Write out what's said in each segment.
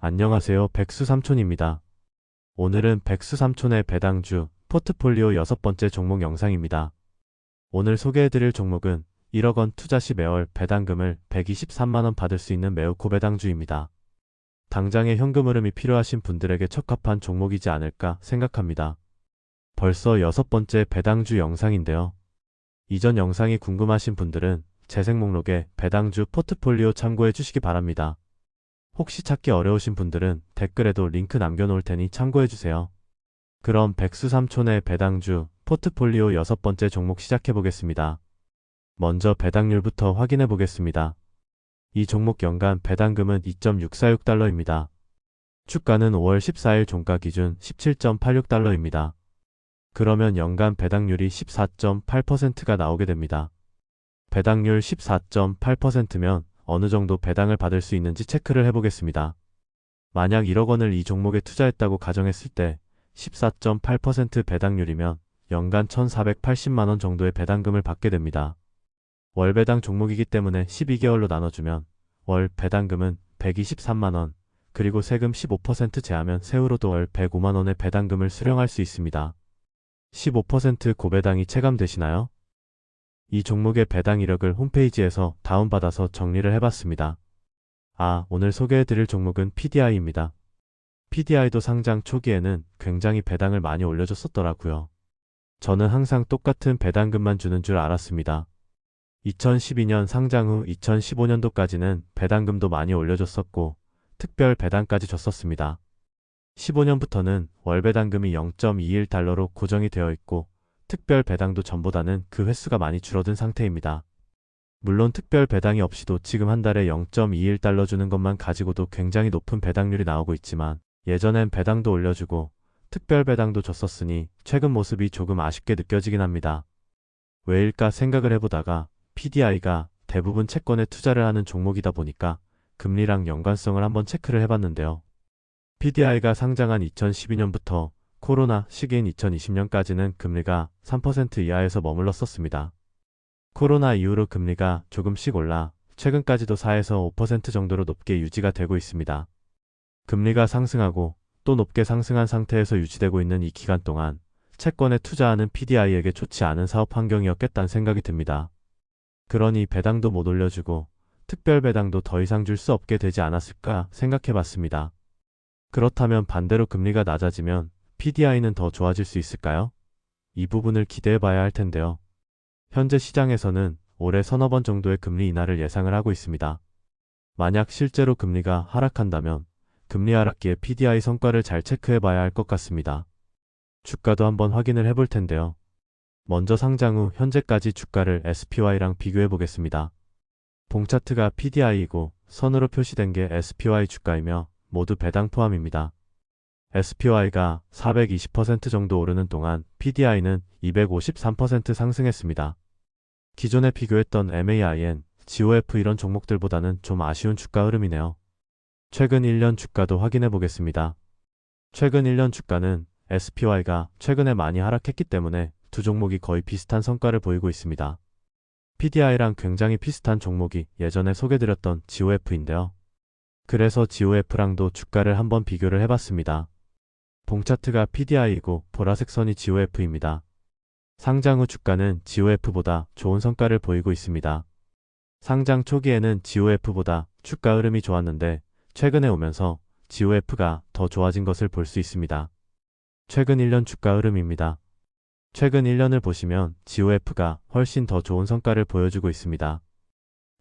안녕하세요. 백수삼촌입니다. 오늘은 백수삼촌의 배당주 포트폴리오 6번째 종목 영상입니다. 오늘 소개해드릴 종목은 1억 원 투자 시 매월 배당금을 123만 원 받을 수 있는 매우 고배당주입니다. 당장의 현금 흐름이 필요하신 분들에게 적합한 종목이지 않을까 생각합니다. 벌써 6번째 배당주 영상인데요. 이전 영상이 궁금하신 분들은 재생 목록에 배당주 포트폴리오 참고해 주시기 바랍니다. 혹시 찾기 어려우신 분들은 댓글에도 링크 남겨놓을 테니 참고해주세요. 그럼 백수삼촌의 배당주 포트폴리오 6번째 종목 시작해보겠습니다. 먼저 배당률부터 확인해보겠습니다. 이 종목 연간 배당금은 2.646달러입니다. 주가는 5월 14일 종가 기준 17.86달러입니다. 그러면 연간 배당률이 14.8%가 나오게 됩니다. 배당률 14.8%면 어느 정도 배당을 받을 수 있는지 체크를 해보겠습니다. 만약 1억 원을 이 종목에 투자했다고 가정했을 때 14.8% 배당률이면 연간 1,480만 원 정도의 배당금을 받게 됩니다. 월 배당 종목이기 때문에 12개월로 나눠주면 월 배당금은 123만 원, 그리고 세금 15% 제하면 세후로도 월 105만 원의 배당금을 수령할 수 있습니다. 15% 고배당이 체감되시나요? 이 종목의 배당 이력을 홈페이지에서 다운받아서 정리를 해봤습니다. 오늘 소개해드릴 종목은 PDI입니다. PDI도 상장 초기에는 굉장히 배당을 많이 올려줬었더라고요. 저는 항상 똑같은 배당금만 주는 줄 알았습니다. 2012년 상장 후 2015년도까지는 배당금도 많이 올려줬었고 특별 배당까지 줬었습니다. 15년부터는 월 배당금이 0.21달러로 고정이 되어 있고 특별 배당도 전보다는 그 횟수가 많이 줄어든 상태입니다. 물론 특별 배당이 없이도 지금 한 달에 0.21달러 주는 것만 가지고도 굉장히 높은 배당률이 나오고 있지만 예전엔 배당도 올려주고 특별 배당도 줬었으니 최근 모습이 조금 아쉽게 느껴지긴 합니다. 왜일까 생각을 해보다가 PDI가 대부분 채권에 투자를 하는 종목이다 보니까 금리랑 연관성을 한번 체크를 해봤는데요. PDI가 상장한 2012년부터 코로나 시기인 2020년까지는 금리가 3% 이하에서 머물렀었습니다. 코로나 이후로 금리가 조금씩 올라 최근까지도 4에서 5% 정도로 높게 유지가 되고 있습니다. 금리가 상승하고 또 높게 상승한 상태에서 유지되고 있는 이 기간 동안 채권에 투자하는 PDI에게 좋지 않은 사업 환경이었겠다는 생각이 듭니다. 그러니 배당도 못 올려주고 특별 배당도 더 이상 줄 수 없게 되지 않았을까 생각해봤습니다. 그렇다면 반대로 금리가 낮아지면 PDI는 더 좋아질 수 있을까요? 이 부분을 기대해봐야 할 텐데요. 현재 시장에서는 올해 서너 번 정도의 금리 인하를 예상을 하고 있습니다. 만약 실제로 금리가 하락한다면 금리 하락기에 PDI 성과를 잘 체크해봐야 할 것 같습니다. 주가도 한번 확인을 해볼 텐데요. 먼저 상장 후 현재까지 주가를 SPY랑 비교해 보겠습니다. 봉차트가 PDI이고 선으로 표시된 게 SPY 주가이며 모두 배당 포함입니다. SPY가 420% 정도 오르는 동안 PDI는 253% 상승했습니다. 기존에 비교했던 MAIN, GOF 이런 종목들보다는 좀 아쉬운 주가 흐름이네요. 최근 1년 주가도 확인해 보겠습니다. 최근 1년 주가는 SPY가 최근에 많이 하락했기 때문에 두 종목이 거의 비슷한 성과를 보이고 있습니다. PDI랑 굉장히 비슷한 종목이 예전에 소개드렸던 GOF인데요. 그래서 GOF랑도 주가를 한번 비교를 해봤습니다. 봉차트가 PDI이고 보라색 선이 GOF입니다. 상장 후 주가는 GOF보다 좋은 성과를 보이고 있습니다. 상장 초기에는 GOF보다 주가 흐름이 좋았는데 최근에 오면서 GOF가 더 좋아진 것을 볼 수 있습니다. 최근 1년 주가 흐름입니다. 최근 1년을 보시면 GOF가 훨씬 더 좋은 성과를 보여주고 있습니다.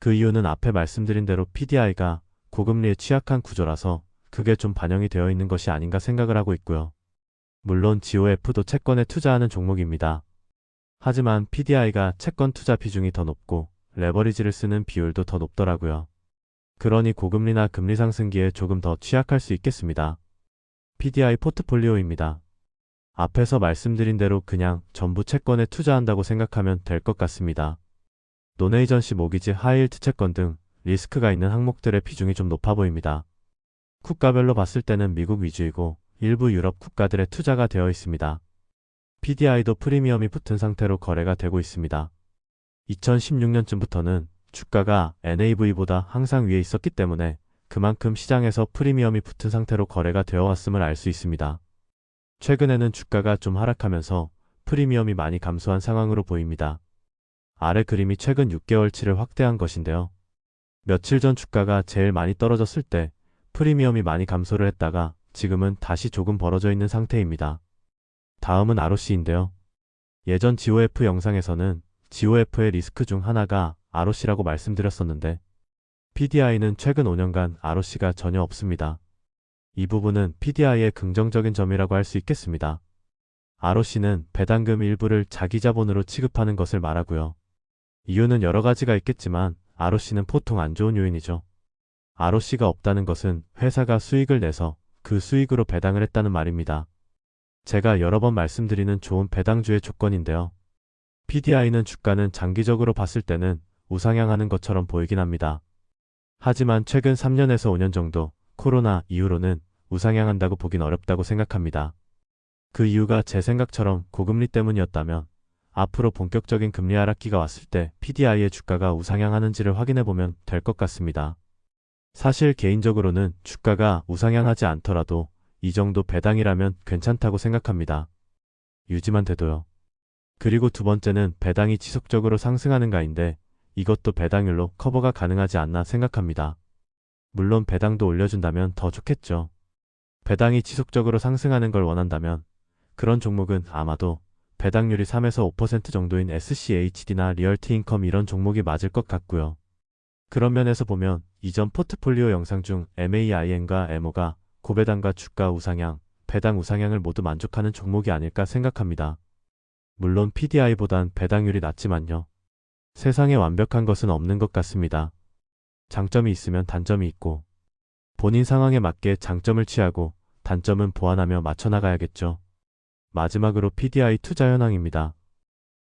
그 이유는 앞에 말씀드린 대로 PDI가 고금리에 취약한 구조라서 그게 좀 반영이 되어 있는 것이 아닌가 생각을 하고 있고요. 물론 GOF도 채권에 투자하는 종목입니다. 하지만 PDI가 채권 투자 비중이 더 높고 레버리지를 쓰는 비율도 더 높더라고요. 그러니 고금리나 금리 상승기에 조금 더 취약할 수 있겠습니다. PDI 포트폴리오입니다. 앞에서 말씀드린 대로 그냥 전부 채권에 투자한다고 생각하면 될 것 같습니다. 논에이전시 모기지 하이힐드 채권 등 리스크가 있는 항목들의 비중이 좀 높아 보입니다. 국가별로 봤을 때는 미국 위주이고 일부 유럽 국가들의 투자가 되어 있습니다. PDI도 프리미엄이 붙은 상태로 거래가 되고 있습니다. 2016년쯤부터는 주가가 NAV보다 항상 위에 있었기 때문에 그만큼 시장에서 프리미엄이 붙은 상태로 거래가 되어 왔음을 알 수 있습니다. 최근에는 주가가 좀 하락하면서 프리미엄이 많이 감소한 상황으로 보입니다. 아래 그림이 최근 6개월치를 확대한 것인데요. 며칠 전 주가가 제일 많이 떨어졌을 때 프리미엄이 많이 감소를 했다가 지금은 다시 조금 벌어져 있는 상태입니다. 다음은 ROC인데요. 예전 GOF 영상에서는 GOF의 리스크 중 하나가 ROC라고 말씀드렸었는데 PDI는 최근 5년간 ROC가 전혀 없습니다. 이 부분은 PDI의 긍정적인 점이라고 할 수 있겠습니다. ROC는 배당금 일부를 자기 자본으로 취급하는 것을 말하고요. 이유는 여러 가지가 있겠지만 ROC는 보통 안 좋은 요인이죠. ROC가 없다는 것은 회사가 수익을 내서 그 수익으로 배당을 했다는 말입니다. 제가 여러 번 말씀드리는 좋은 배당주의 조건인데요. PDI는 주가는 장기적으로 봤을 때는 우상향하는 것처럼 보이긴 합니다. 하지만 최근 3년에서 5년 정도 코로나 이후로는 우상향한다고 보긴 어렵다고 생각합니다. 그 이유가 제 생각처럼 고금리 때문이었다면 앞으로 본격적인 금리 하락기가 왔을 때 PDI의 주가가 우상향하는지를 확인해보면 될 것 같습니다. 사실 개인적으로는 주가가 우상향하지 않더라도 이 정도 배당이라면 괜찮다고 생각합니다. 유지만 돼도요. 그리고 두 번째는 배당이 지속적으로 상승하는가인데 이것도 배당률로 커버가 가능하지 않나 생각합니다. 물론 배당도 올려준다면 더 좋겠죠. 배당이 지속적으로 상승하는 걸 원한다면 그런 종목은 아마도 배당률이 3에서 5% 정도인 SCHD나 리얼티인컴 이런 종목이 맞을 것 같고요. 그런 면에서 보면 이전 포트폴리오 영상 중 MAIN과 MO가 고배당과 주가 우상향, 배당 우상향을 모두 만족하는 종목이 아닐까 생각합니다. 물론 PDI보단 배당률이 낮지만요. 세상에 완벽한 것은 없는 것 같습니다. 장점이 있으면 단점이 있고 본인 상황에 맞게 장점을 취하고 단점은 보완하며 맞춰나가야겠죠. 마지막으로 PDI 투자 현황입니다.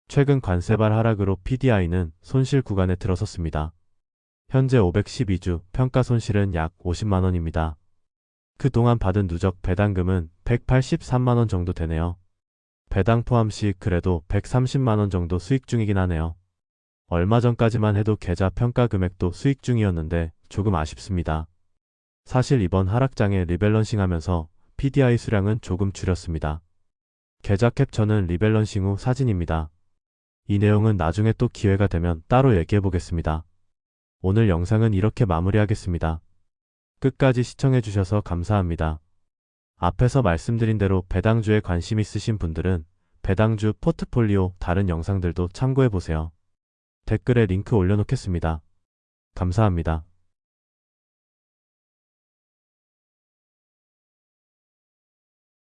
최근 관세발 하락으로 PDI는 손실 구간에 들어섰습니다. 현재 512주, 평가 손실은 약 50만원입니다. 그동안 받은 누적 배당금은 183만원 정도 되네요. 배당 포함 시 그래도 130만원 정도 수익 중이긴 하네요. 얼마 전까지만 해도 계좌 평가 금액도 수익 중이었는데 조금 아쉽습니다. 사실 이번 하락장에 리밸런싱 하면서 PDI 수량은 조금 줄였습니다. 계좌 캡처는 리밸런싱 후 사진입니다. 이 내용은 나중에 또 기회가 되면 따로 얘기해 보겠습니다. 오늘 영상은 이렇게 마무리하겠습니다. 끝까지 시청해 주셔서 감사합니다. 앞에서 말씀드린 대로 배당주에 관심 있으신 분들은 배당주 포트폴리오 다른 영상들도 참고해 보세요. 댓글에 링크 올려놓겠습니다. 감사합니다.